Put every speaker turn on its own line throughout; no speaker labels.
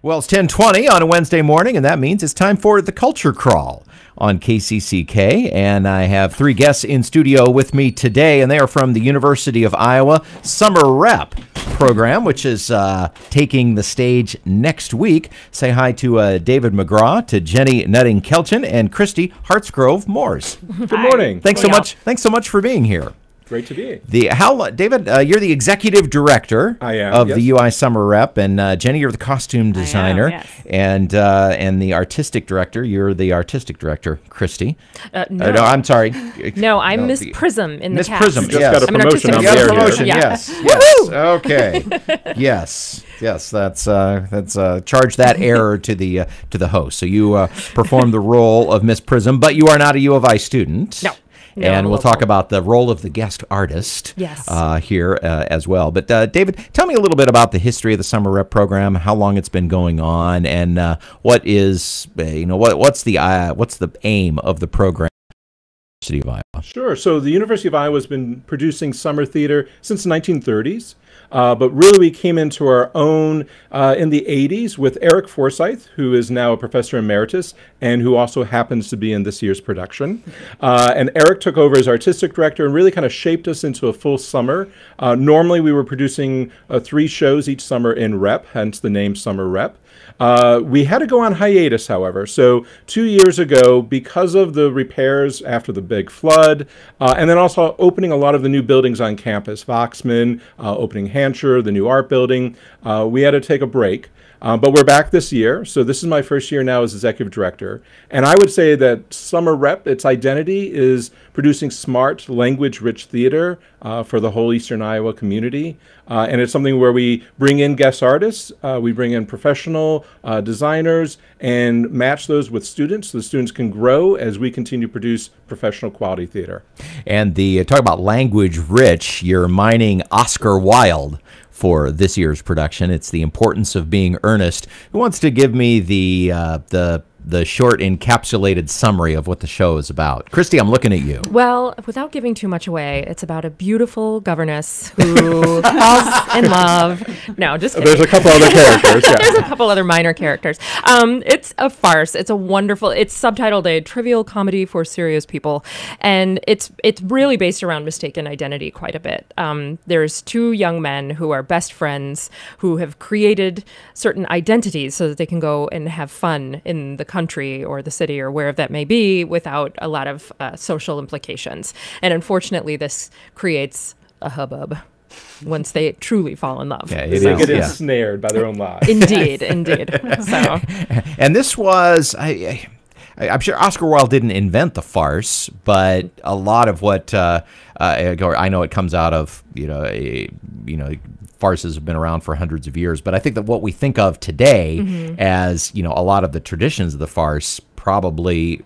Well, it's 10:20 on a Wednesday morning, and that means it's time for the Culture Crawl on KCCK. And I have three guests in studio with me today, and they are from the University of Iowa Summer Rep program, which is taking the stage next week. Say hi to David McGraw, to Jenny Nutting-Kelchin, and Christy Hartsgrove Morse.
Good morning.
Thanks so much for being here.
Great to be.
David, you're the executive director of the UI Summer Rep, and Jenny, you're the costume designer,
yes.
and the artistic director. You're the artistic director, Christy.
No,
I'm sorry.
No, I'm Miss Prism in the
Miss
cast.
Prism.
Just
Yes.
got a promotion on
You got
the
a
air
promotion.
here.
Yes.
Yeah.
Yes. Okay. Yes. That's charge that error to the host. So you perform the role of Miss Prism, but you are not a U of I student.
No.
And we'll talk about the role of the guest artist here as well. But David, tell me a little bit about the history of the Summer Rep program, how long it's been going on, and what's the aim of the program at the University of Iowa?
Sure. So the University of Iowa has been producing summer theater since the 1930s. But really, we came into our own in the 80s with Eric Forsyth, who is now a professor emeritus and who also happens to be in this year's production. And Eric took over as artistic director and really kind of shaped us into a full summer. Normally, we were producing 3 shows each summer in Rep, hence the name Summer Rep. We had to go on hiatus, however. So 2 years ago, because of the repairs after the big flood, and then also opening a lot of the new buildings on campus, Voxman, opening Hansher, the new art building, we had to take a break. But we're back this year, so this is my first year now as executive director. And I would say that Summer Rep, its identity is producing smart, language-rich theater for the whole Eastern Iowa community. And it's something where we bring in guest artists, we bring in professional designers, and match those with students so the students can grow as we continue to produce professional quality theater.
And talk about language-rich, you're mining Oscar Wilde for this year's production. It's The Importance of Being Earnest. Who wants to give me the short encapsulated summary of what the show is about? Christy, I'm looking at you.
Well, without giving too much away, it's about a beautiful governess who falls in love. No, just kidding.
There's a couple other characters. Yeah.
There's a couple other minor characters. It's a farce. It's subtitled A Trivial Comedy for Serious People. And it's really based around mistaken identity quite a bit. There's 2 young men who are best friends who have created certain identities so that they can go and have fun in the country or the city or wherever that may be without a lot of social implications. And unfortunately, this creates a hubbub once they truly fall in love.
They get ensnared by their own lives.
Indeed. So,
and this was, I'm sure Oscar Wilde didn't invent the farce, but a lot of what I know it comes out of, farces have been around for hundreds of years, but I think that what we think of today as, a lot of the traditions of the farce probably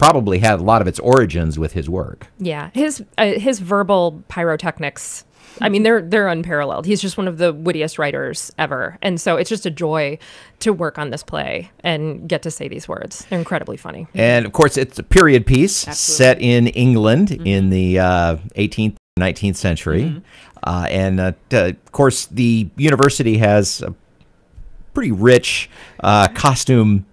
had a lot of its origins with his work.
Yeah, his verbal pyrotechnics, I mean, they're unparalleled. He's just one of the wittiest writers ever. And so it's just a joy to work on this play and get to say these words. They're incredibly funny.
And, of course, it's a period piece set in England in the 18th, 19th century. Of course, the university has a pretty rich costume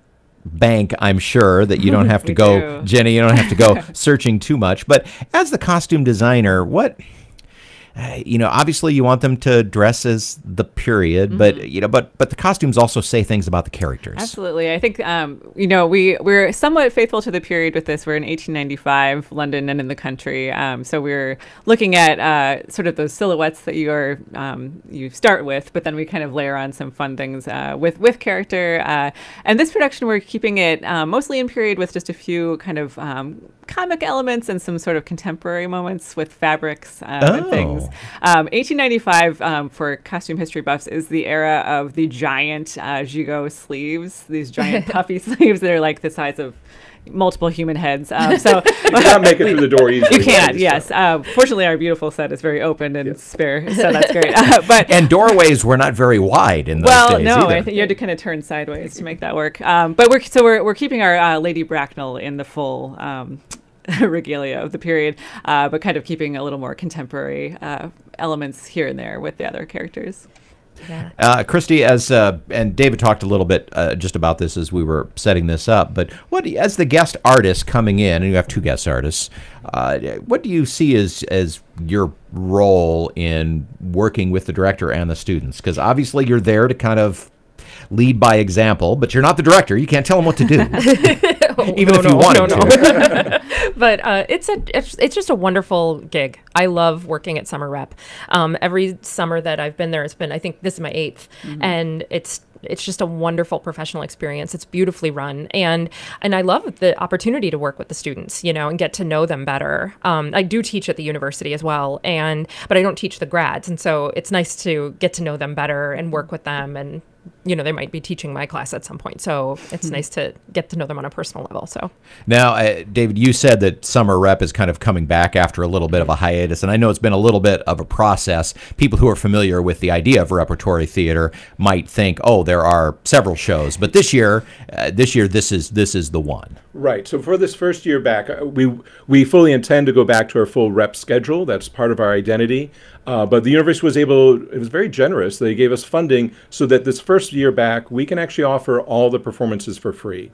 bank, I'm sure, that you don't have to go, Jenny, you don't have to go searching too much. But as the costume designer, obviously you want them to dress as the period, but the costumes also say things about the characters.
Absolutely. I think, we're somewhat faithful to the period with this. We're in 1895, London and in the country. So we're looking at sort of those silhouettes that you start with, but then we kind of layer on some fun things with character. And this production, we're keeping it mostly in period with just a few kind of comic elements and some sort of contemporary moments with fabrics and things. 1895 for costume history buffs is the era of the giant gigot sleeves, these giant puffy sleeves that are like the size of multiple human heads. So
you cannot make it through the door easily.
You can't, yes. Fortunately, our beautiful set is very open and spare, so that's great.
And doorways were not very wide in those days
no,
either.
I think you had to kind of turn sideways to make that work. But we're keeping our Lady Bracknell in the full regalia of the period, but kind of keeping a little more contemporary elements here and there with the other characters.
Christy, and David talked a little bit just about this as we were setting this up, but as the guest artist coming in, and you have two guest artists, what do you see as your role in working with the director and the students? Because obviously you're there to kind of lead by example, but you're not the director. You can't tell them what to do, even if you wanted to.
But it's just a wonderful gig. I love working at Summer Rep. Every summer that I've been there, I think this is my 8th, and it's just a wonderful professional experience. It's beautifully run, and I love the opportunity to work with the students, and get to know them better. I do teach at the university as well, but I don't teach the grads, and so it's nice to get to know them better and work with them, and they might be teaching my class at some point, so it's nice to get to know them on a personal level. So
now, David, you said that Summer Rep is kind of coming back after a little bit of a hiatus, and I know it's been a little bit of a process. People who are familiar with the idea of repertory theater might think, oh, there are several shows, but this year this is the one.
Right. So for this first year back, we fully intend to go back to our full rep schedule. That's part of our identity. But the university it was very generous. They gave us funding so that this first year back, we can actually offer all the performances for free.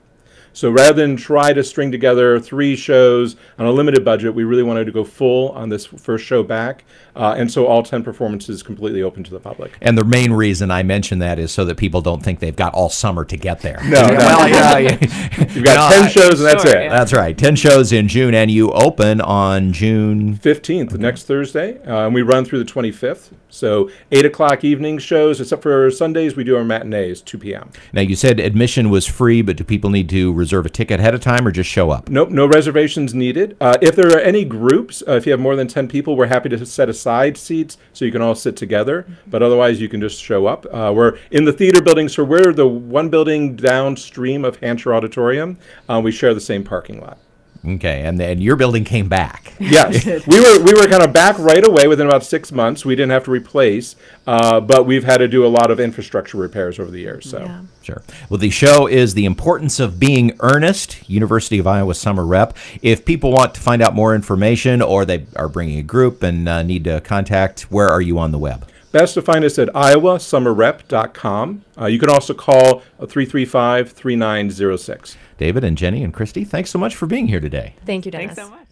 So rather than try to string together 3 shows on a limited budget, we really wanted to go full on this first show back. And so all 10 performances completely open to the public.
And the main reason I mention that is so that people don't think they've got all summer to get there.
No.
Well,
you've got 10 shows and that's it.
Yeah.
That's right. 10 shows in June, and you open on June
15th, next Thursday, and we run through the 25th. So 8 o'clock evening shows, except for Sundays, we do our matinees, 2 p.m.
Now, you said admission was free, but do people need to reserve a ticket ahead of time or just show up?
Nope, no reservations needed. If there are any groups, if you have more than 10 people, we're happy to set aside seats so you can all sit together. But otherwise, you can just show up. We're in the theater building, so we're the one building downstream of Hampshire Auditorium. We share the same parking lot.
Okay, and then your building came back.
Yes, we were kind of back right away within about 6 months. We didn't have to replace, but we've had to do a lot of infrastructure repairs over the years. So
Sure. Well, the show is The Importance of Being Earnest, University of Iowa Summer Rep. If people want to find out more information, or they are bringing a group and need to contact, where are you on the web?
Best to find us at iowasummerrep.com. You can also call 335-3906.
David and Jenny and Christy, thanks so much for being here today.
thank you, Dennis.
Thanks so much.